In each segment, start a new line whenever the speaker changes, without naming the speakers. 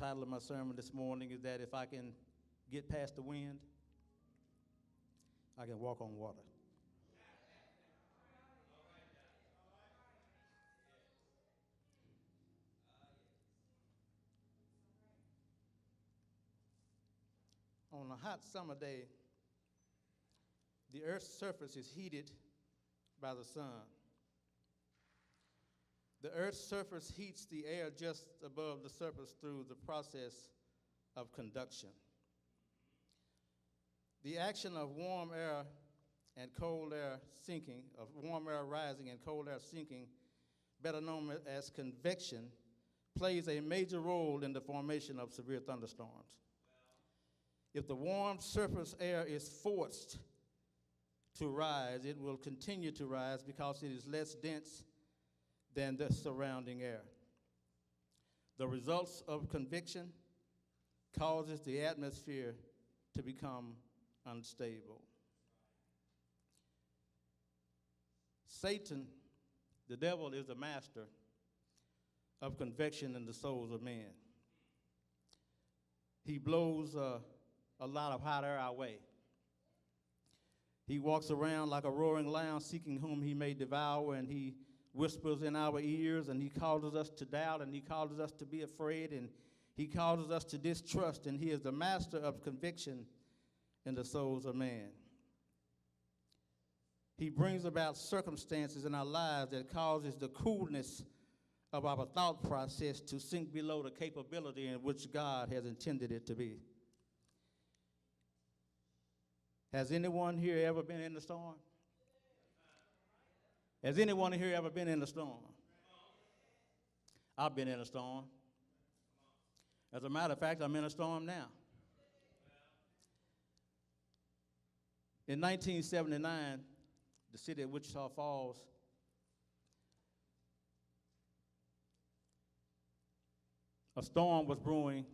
title of my sermon this morning is that if I can get past the wind, I can walk on water. On a hot summer day, the Earth's surface is heated by the sun. The Earth's surface heats the air just above the surface through the process of conduction. The action of warm air and cold air sinking, of warm air rising and cold air sinking, better known as convection, plays a major role in the formation of severe thunderstorms. If the warm surface air is forced to rise, it will continue to rise because it is less dense than the surrounding air. The results of convection causes the atmosphere to become unstable. Satan, the devil, is the master of convection in the souls of men. He blows a lot of hot air our way. He walks around like a roaring lion seeking whom he may devour, and he whispers in our ears, and he causes us to doubt, and he causes us to be afraid, and he causes us to distrust, and he is the master of conviction in the souls of man. He brings about circumstances in our lives that causes the coolness of our thought process to sink below the capability in which God has intended it to be. Has anyone here ever been in the storm? Has anyone here ever been in a storm? I've been in a storm. As a matter of fact, I'm in a storm now. In 1979, the city of Wichita Falls a storm was brewing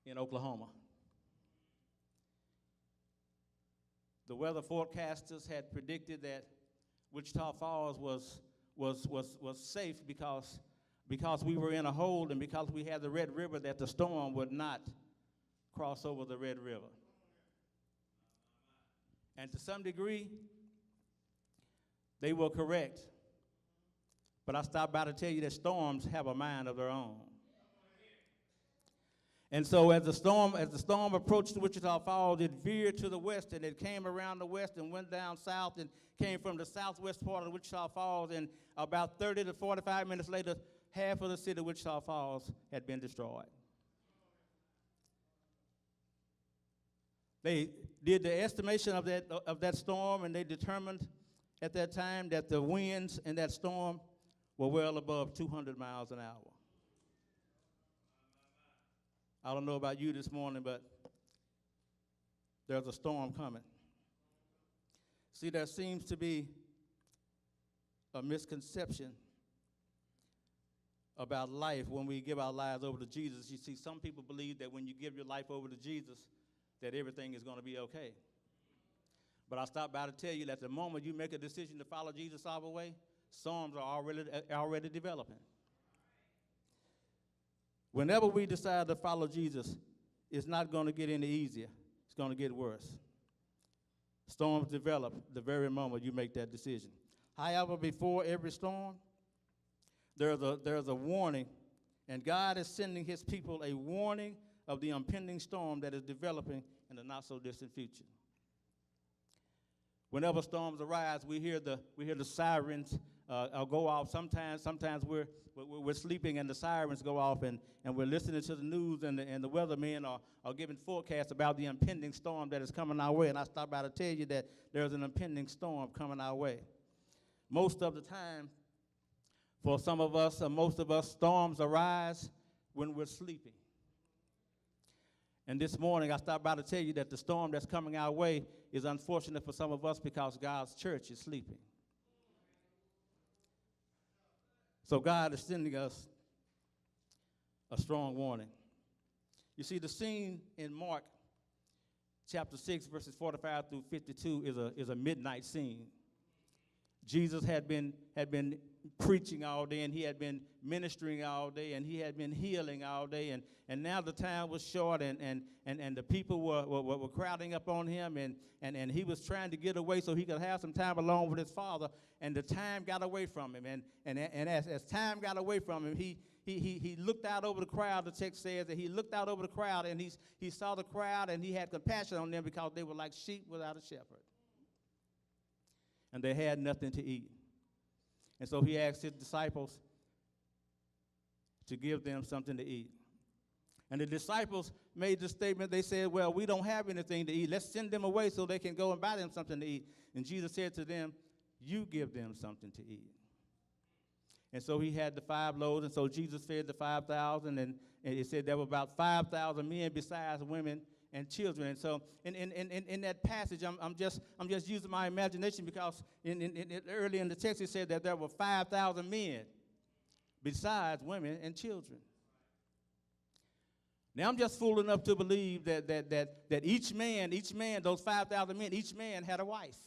in Oklahoma. The weather forecasters had predicted that Wichita Falls was safe because we were in a hole and because we had the Red River, that the storm would not cross over the Red River. And to some degree, they were correct. But I stopped by to tell you that storms have a mind of their own. And so as the storm approached Wichita Falls, it veered to the west, and it came around the west and went down south and came from the southwest part of Wichita Falls, and about 30 to 45 minutes later, half of the city of Wichita Falls had been destroyed. They did the estimation of that storm, and they determined at that time that the winds in that storm were well above 200 miles an hour. I don't know about you this morning, but there's a storm coming. See, there seems to be a misconception about life when we give our lives over to Jesus. You see, some people believe that when you give your life over to Jesus, that everything is going to be okay. But I stopped by to tell you that the moment you make a decision to follow Jesus all the way, storms are already developing. Whenever we decide to follow Jesus, it's not going to get any easier. It's going to get worse. Storms develop the very moment you make that decision. However, before every storm, there's a warning, and God is sending his people a warning of the impending storm that is developing in the not-so-distant future. Whenever storms arise, we hear the sirens go off. Sometimes we're sleeping and the sirens go off, and we're listening to the news, and the weathermen are giving forecasts about the impending storm that is coming our way. And I stopped by to tell you that there's an impending storm coming our way. Most of the time, for some of us, most of us, storms arise when we're sleeping. And this morning, I stopped by to tell you that the storm that's coming our way is unfortunate for some of us because God's church is sleeping. So God is sending us a strong warning. You see, the scene in Mark chapter 6, verses 45 through 52 is a midnight scene. Jesus had been preaching all day, and he had been ministering all day, and he had been healing all day, and now the time was short, and the people were crowding up on him, and he was trying to get away so he could have some time alone with his Father, and the time got away from him, and as time got away from him, he looked out over the crowd. The text says that he looked out over the crowd, and he saw the crowd, and he had compassion on them because they were like sheep without a shepherd, and they had nothing to eat. And so he asked his disciples to give them something to eat. And the disciples made the statement, they said, well, we don't have anything to eat. Let's send them away so they can go and buy them something to eat. And Jesus said to them, you give them something to eat. And so he had the 5 loaves, and so Jesus fed the 5,000, and it said there were about 5,000 men besides women and children. And so in that passage, I'm just using my imagination, because early in the text it said that there were 5,000 men besides women and children. Now I'm just fool enough to believe that each man, those 5,000 men, each man had a wife.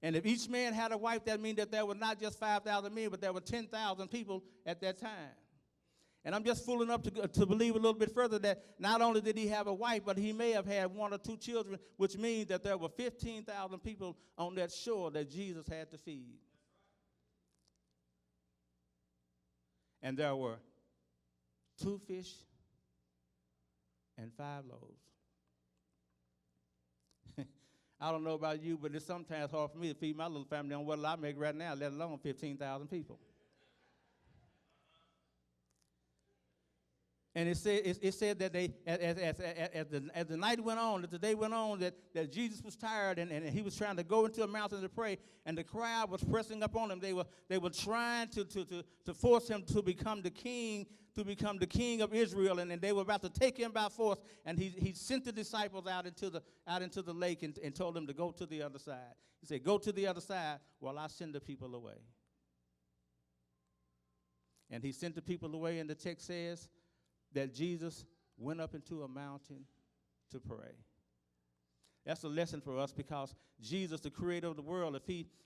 And if each man had a wife, that means that there were not just 5,000 men, but there were 10,000 people at that time. And I'm just fool enough to believe a little bit further that not only did he have a wife, but he may have had 1 or 2 children, which means that there were 15,000 people on that shore that Jesus had to feed. And there were 2 fish and 5 loaves. I don't know about you, but it's sometimes hard for me to feed my little family on what I make right now, let alone 15,000 people. And it said that they, as the night went on, as the day went on, that Jesus was tired, and he was trying to go into a mountain to pray, and the crowd was pressing up on him. They were trying to force him to become the king of Israel, and they were about to take him by force. And he sent the disciples out into the lake and told them to go to the other side. He said, "Go to the other side while I send the people away." And he sent the people away, and the text says that Jesus went up into a mountain to pray. That's a lesson for us, because Jesus, the creator of the world,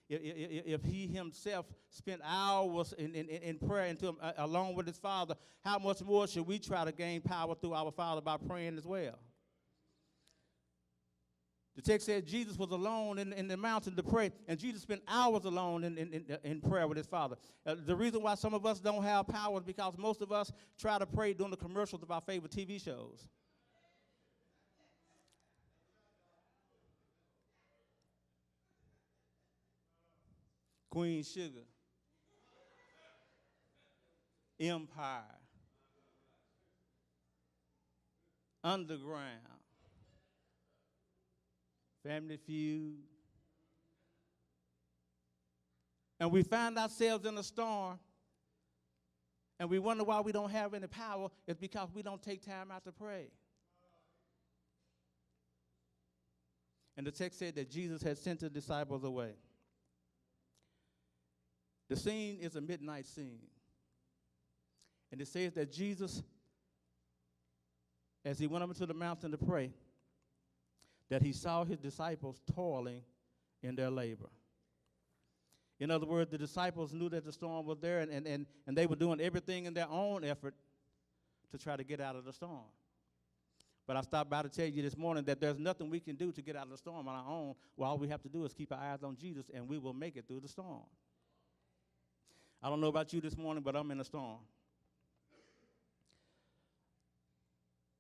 if he himself spent hours in prayer along with his Father, how much more should we try to gain power through our Father by praying as well? The text says Jesus was alone in the mountain to pray, and Jesus spent hours alone in prayer with his Father. The reason why some of us don't have power is because most of us try to pray during the commercials of our favorite TV shows. Queen Sugar, Empire, Underground, Family Feud. And we find ourselves in a storm, and we wonder why we don't have any power. It's because we don't take time out to pray. And the text said that Jesus had sent the disciples away. The scene is a midnight scene. And it says that Jesus, as he went up into the mountain to pray, that he saw his disciples toiling in their labor. In other words, the disciples knew that the storm was there, and they were doing everything in their own effort to try to get out of the storm. But I stopped by to tell you this morning that there's nothing we can do to get out of the storm on our own. Well, all we have to do is keep our eyes on Jesus, and we will make it through the storm. I don't know about you this morning, but I'm in a storm.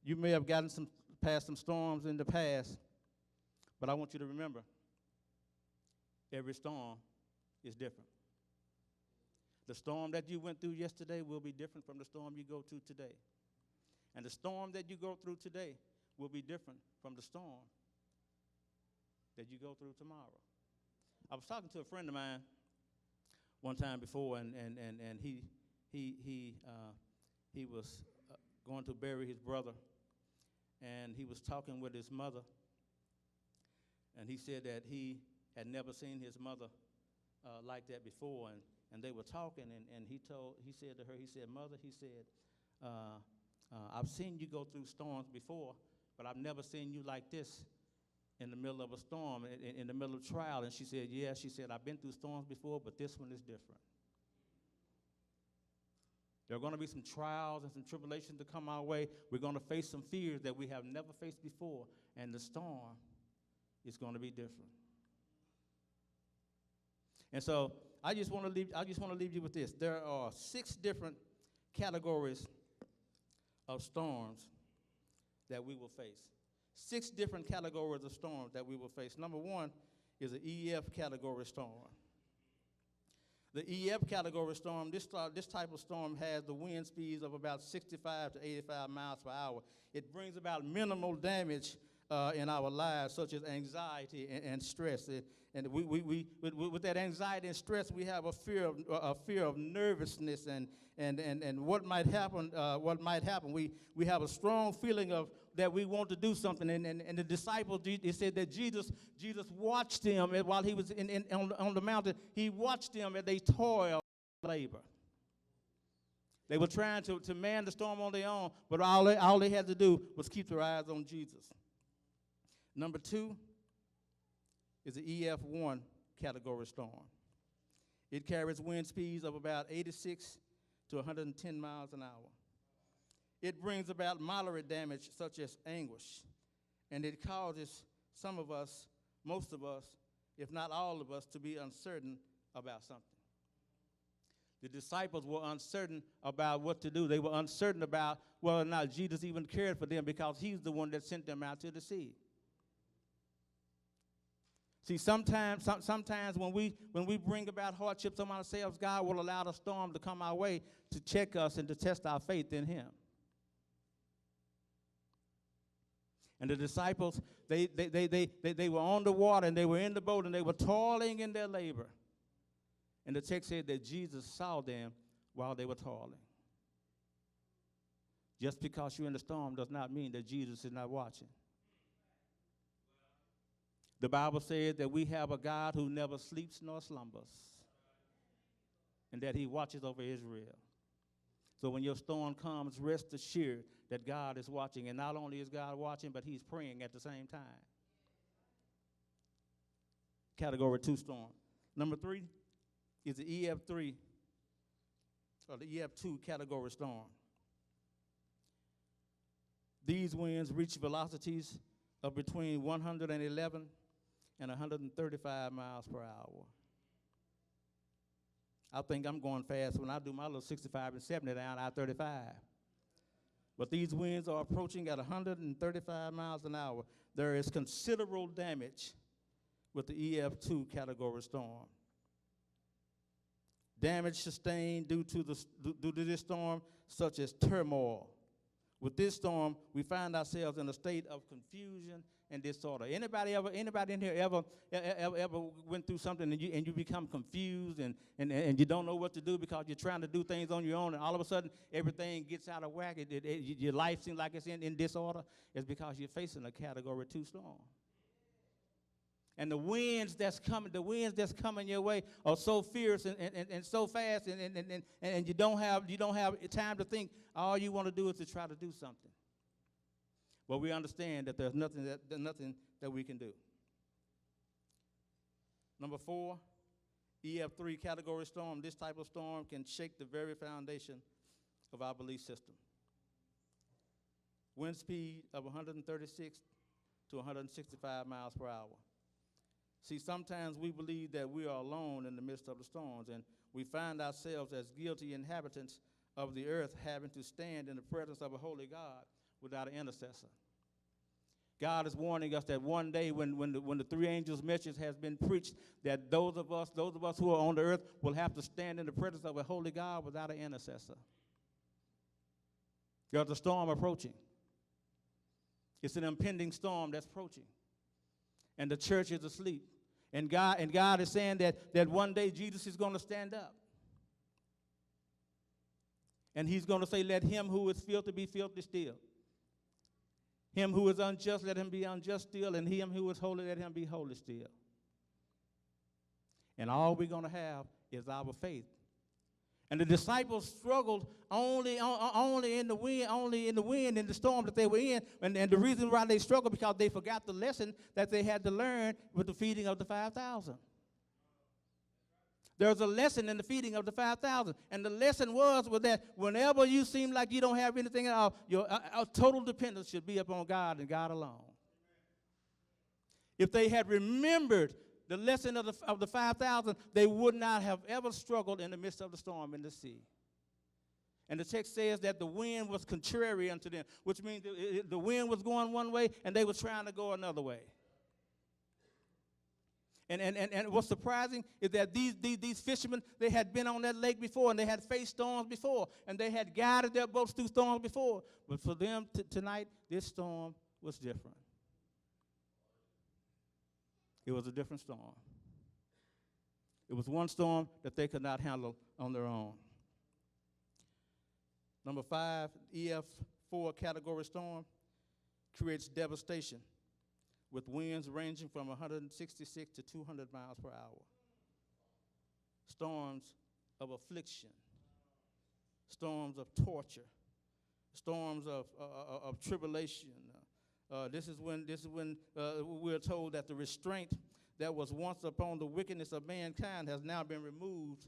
You may have gotten past some storms in the past, but I want you to remember, every storm is different. The storm that you went through yesterday will be different from the storm you go through today. And the storm that you go through today will be different from the storm that you go through tomorrow. I was talking to a friend of mine one time before, and he was going to bury his brother, and he was talking with his mother, and he said that he had never seen his mother like that before, and they were talking, and he said to her, he said, "Mother," he said, "I've seen you go through storms before, but I've never seen you like this in the middle of a storm, in the middle of trial, and she said, yeah, she said, I've been through storms before, but this one is different. There are going to be some trials and some tribulations to come our way. We're going to face some fears that we have never faced before, and the storm is going to be different. And so I just want to leave you with this. There are 6 different categories of storms that we will face. 6 different categories of storms that we will face. Number 1 is an EF category storm. The EF category storm, this type of storm has the wind speeds of about 65 to 85 miles per hour. It brings about minimal damage in our lives, such as anxiety and stress. And with that anxiety and stress, we have a fear of nervousness and what might happen. We have a strong feeling of that we want to do something. And the disciples, it said that Jesus watched them while he was on the mountain. He watched them as they toiled labor. They were trying to man the storm on their own, but all they had to do was keep their eyes on Jesus. Number 2 is the EF1 category storm. It carries wind speeds of about 86 to 110 miles an hour. It brings about moderate damage such as anguish, and it causes some of us, most of us, if not all of us, to be uncertain about something. The disciples were uncertain about what to do. They were uncertain about whether or not Jesus even cared for them because he's the one that sent them out to the sea. See, sometimes when we bring about hardships on ourselves, God will allow the storm to come our way to check us and to test our faith in him. And the disciples, they were on the water and they were in the boat and they were toiling in their labor. And the text said that Jesus saw them while they were toiling. Just because you're in the storm does not mean that Jesus is not watching. The Bible says that we have a God who never sleeps nor slumbers, and that he watches over Israel. So when your storm comes, rest assured that God is watching. And not only is God watching, but he's praying at the same time. Category 2 storm. Number 3 is the EF3, or the EF2 category storm. These winds reach velocities of between 111 and 135 miles per hour. I think I'm going fast when I do my little 65 and 70 down I-35. But these winds are approaching at 135 miles an hour. There is considerable damage with the EF2 category storm. Damage sustained due to this storm, such as turmoil. With this storm, we find ourselves in a state of confusion and disorder. Anybody in here ever went through something and you become confused and you don't know what to do because you're trying to do things on your own, and all of a sudden everything gets out of whack. Your life seems like it's in disorder. It's because you're facing a Category 2 storm. And the winds that's coming your way are so fierce and so fast, and you don't have time to think. All you want to do is to try to do something. But we understand that there's nothing that we can do. Number 4, EF3 category storm. This type of storm can shake the very foundation of our belief system. Wind speed of 136 to 165 miles per hour. See, sometimes we believe that we are alone in the midst of the storms, and we find ourselves as guilty inhabitants of the earth having to stand in the presence of a holy God without an intercessor. God is warning us that one day when the 3 angels' message has been preached, that those of us who are on the earth will have to stand in the presence of a holy God without an intercessor. There's a storm approaching. It's an impending storm that's approaching. And the church is asleep. And God is saying that one day Jesus is going to stand up. And he's going to say, let him who is filthy be filthy still. Him who is unjust, let him be unjust still. And him who is holy, let him be holy still. And all we're going to have is our faith. And the disciples struggled only in the wind, in the storm that they were in. And the reason why they struggled because they forgot the lesson that they had to learn with the feeding of the 5,000. There's a lesson in the feeding of the 5,000. And the lesson was that whenever you seem like you don't have anything at all, your total dependence should be upon God and God alone. If they had remembered the lesson of the 5,000, they would not have ever struggled in the midst of the storm in the sea. And the text says that the wind was contrary unto them, which means the wind was going one way and they were trying to go another way. And what's surprising is that these fishermen, they had been on that lake before and they had faced storms before and they had guided their boats through storms before. But for them tonight, this storm was different. It was a different storm. It was one storm that they could not handle on their own. Number 5, EF4 category storm creates devastation with winds ranging from 166 to 200 miles per hour. Storms of affliction, storms of torture, storms of tribulation. This is when we're told that the restraint that was once upon the wickedness of mankind has now been removed,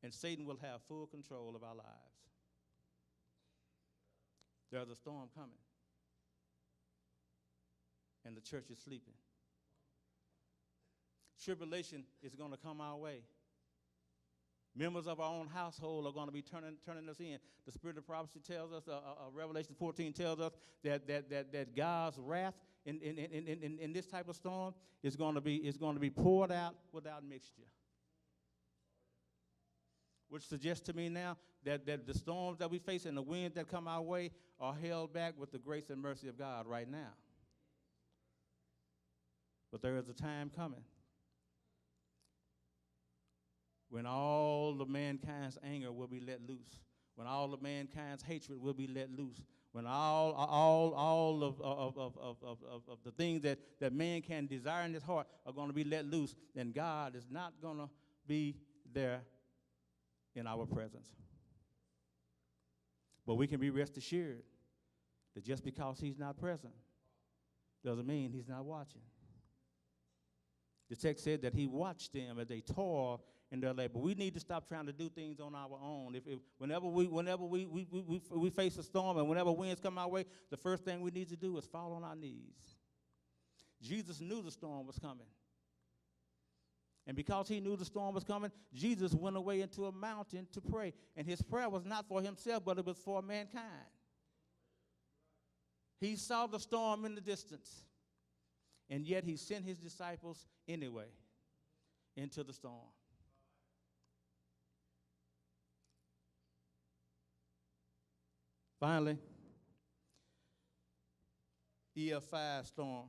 and Satan will have full control of our lives. There's a storm coming, and the church is sleeping. Tribulation is going to come our way. Members of our own household are going to be turning us in. The spirit of prophecy tells us, Revelation 14 tells us that God's wrath in this type of storm is going to be poured out without mixture. Which suggests to me now that the storms that we face and the winds that come our way are held back with the grace and mercy of God right now. But there is a time coming when all of mankind's anger will be let loose, when all of mankind's hatred will be let loose, when all of the things that man can desire in his heart are going to be let loose, then God is not going to be there in our presence. But we can be rest assured that just because he's not present doesn't mean he's not watching. The text said that he watched them as they toiled in their labor. We need to stop trying to do things on our own. Whenever we face a storm and whenever winds come our way, the first thing we need to do is fall on our knees. Jesus knew the storm was coming. And because he knew the storm was coming, Jesus went away into a mountain to pray. And his prayer was not for himself, but it was for mankind. He saw the storm in the distance, and yet he sent his disciples anyway into the storm. Finally, EF5 storm.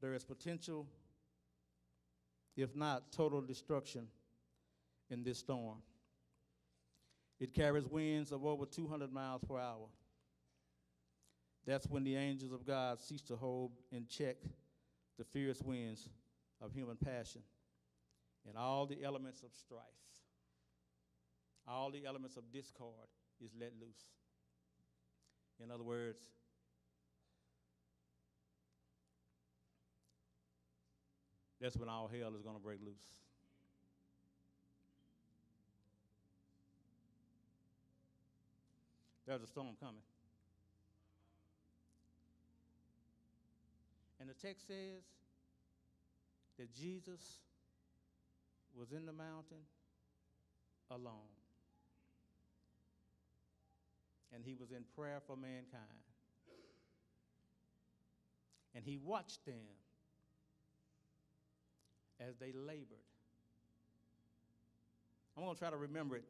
There is potential, if not total destruction, in this storm. It carries winds of over 200 miles per hour. That's when the angels of God cease to hold in check the fierce winds of human passion and all the elements of strife. All the elements of discord is let loose. In other words, that's when all hell is going to break loose. There's a storm coming. And the text says that Jesus was in the mountain alone. And he was in prayer for mankind. And he watched them as they labored. I'm going to try to remember it.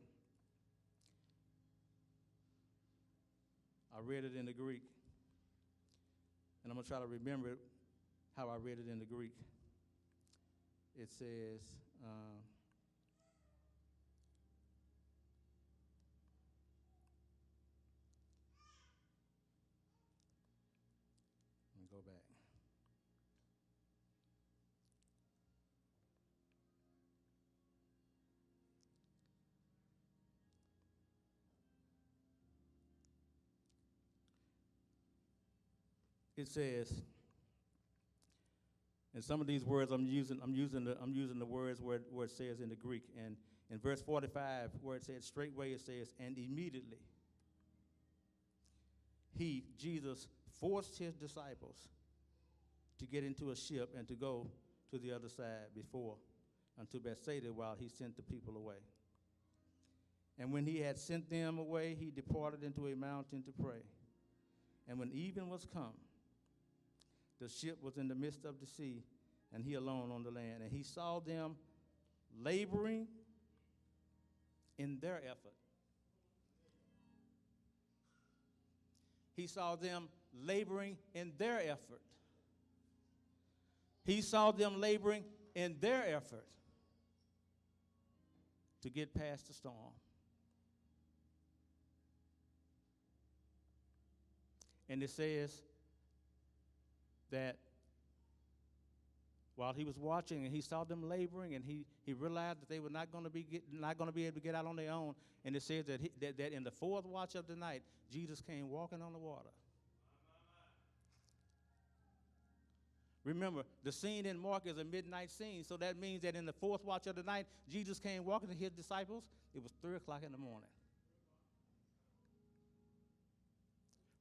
I read it in the Greek. And I'm going to try to remember it how I read it in the Greek. It says, let me go back. it says, and some of these words I'm using the words where it says in the Greek. And in verse 45, where it says straightway, it says, and immediately Jesus, forced his disciples to get into a ship and to go to the other side before unto Bethsaida while he sent the people away. And when he had sent them away, he departed into a mountain to pray. And when even was come, the ship was in the midst of the sea, and he alone on the land. And he saw them laboring in their effort. He saw them laboring in their effort. He saw them laboring in their effort to get past the storm. And it says that while he was watching and he saw them laboring, and he realized that they were not going to be able to get out on their own. And it says that, that in the fourth watch of the night, Jesus came walking on the water. Remember, the scene in Mark is a midnight scene, so that means that in the fourth watch of the night, Jesus came walking to his disciples. It was 3 o'clock in the morning.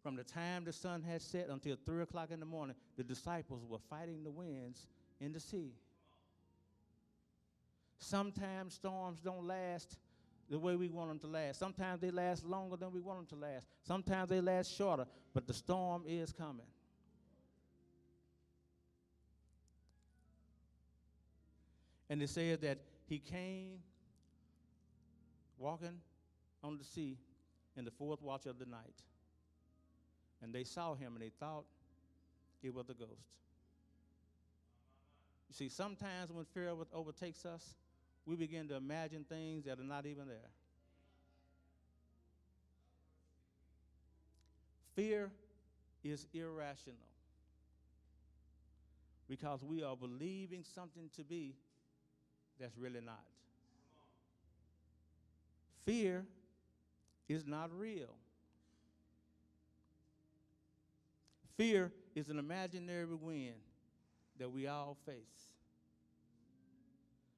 From the time the sun had set until 3 o'clock in the morning, the disciples were fighting the winds in the sea. Sometimes storms don't last the way we want them to last. Sometimes they last longer than we want them to last. Sometimes they last shorter, but the storm is coming. And it says that he came walking on the sea in the fourth watch of the night. And they saw him, and they thought it was a ghost. You see, sometimes when fear overtakes us, we begin to imagine things that are not even there. Fear is irrational because we are believing something to be that's really not. Fear is not real. Fear is an imaginary wind that we all face.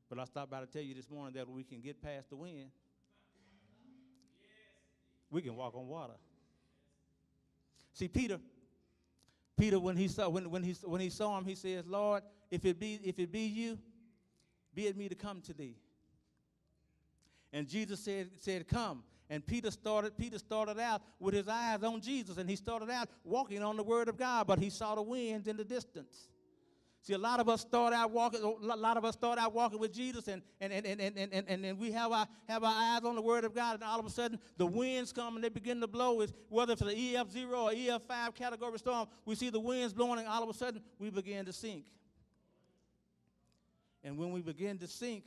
But I stopped by to tell you this morning that we can get past the wind. We can walk on water. See, Peter, when he saw him, he says, Lord, if it be you, be it me to come to thee. And Jesus said, come. And Peter started out with his eyes on Jesus, and he started out walking on the word of God, but he saw the winds in the distance. See, a lot of us start out walking with Jesus, and we have our eyes on the word of God, and all of a sudden the winds come and they begin to blow. Whether it's an EF0 or EF5 category storm, we see the winds blowing, and all of a sudden we begin to sink. And when we begin to sink,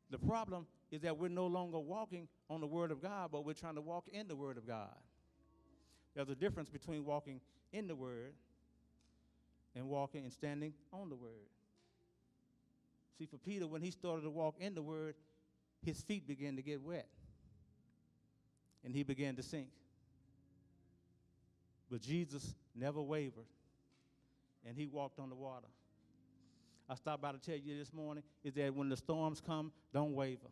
the problem is that we're no longer walking on the word of God, but we're trying to walk in the word of God. There's a difference between walking in the word and walking and standing on the word. See, for Peter, when he started to walk in the word, his feet began to get wet, and he began to sink. But Jesus never wavered, and he walked on the water. I stopped by to tell you this morning is that when the storms come, don't waver.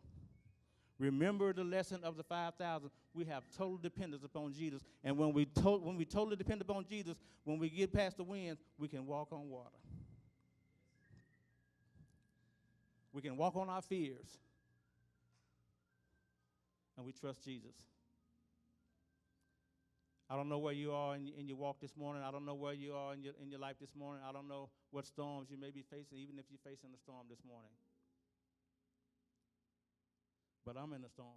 Remember the lesson of the 5,000. We have total dependence upon Jesus. And when we totally depend upon Jesus, when we get past the winds, we can walk on water. We can walk on our fears. And we trust Jesus. I don't know where you are in your walk this morning. I don't know where you are in your life this morning. I don't know what storms you may be facing, even if you're facing a storm this morning. But I'm in a storm.